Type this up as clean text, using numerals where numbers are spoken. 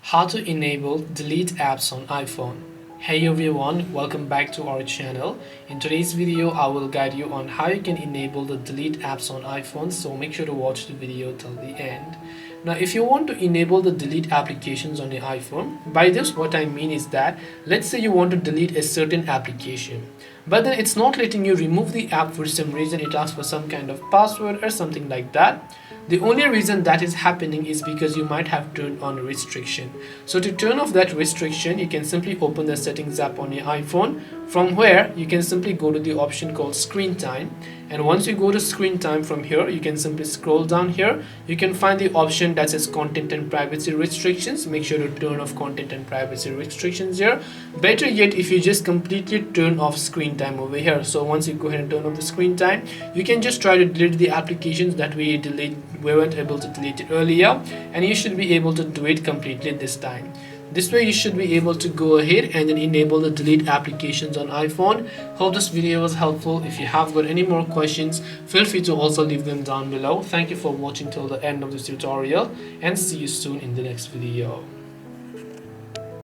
How to enable delete apps on iPhone. Hey everyone, welcome back to our channel. In today's video I will guide you on how you can enable the delete apps on iPhone, so make sure to watch the video till the end. Now if you want to enable the delete applications on your iPhone, by this what I mean is that let's say you want to delete a certain application, but then it's not letting you remove the app for some reason. It asks for some kind of password or something like that. The only reason that is happening is because you might have turned on a restriction. So to turn off that restriction, you can simply open the settings app on your iPhone, from where you can simply go to the option called screen time. And once you go to screen time, from here you can simply scroll down here. You can find the option that says content and privacy restrictions. Make sure to turn off content and privacy restrictions here. Better yet, if you just completely turn off screen time over here. So once you go ahead and turn off the screen time, you can just try to delete the applications that we weren't able to delete it earlier, and you should be able to do it completely this time. This way you should be able to go ahead and then enable the delete applications on iPhone. Hope this video was helpful. If you have got any more questions, feel free to also leave them down below. Thank you for watching till the end of this tutorial, and see you soon in the next video.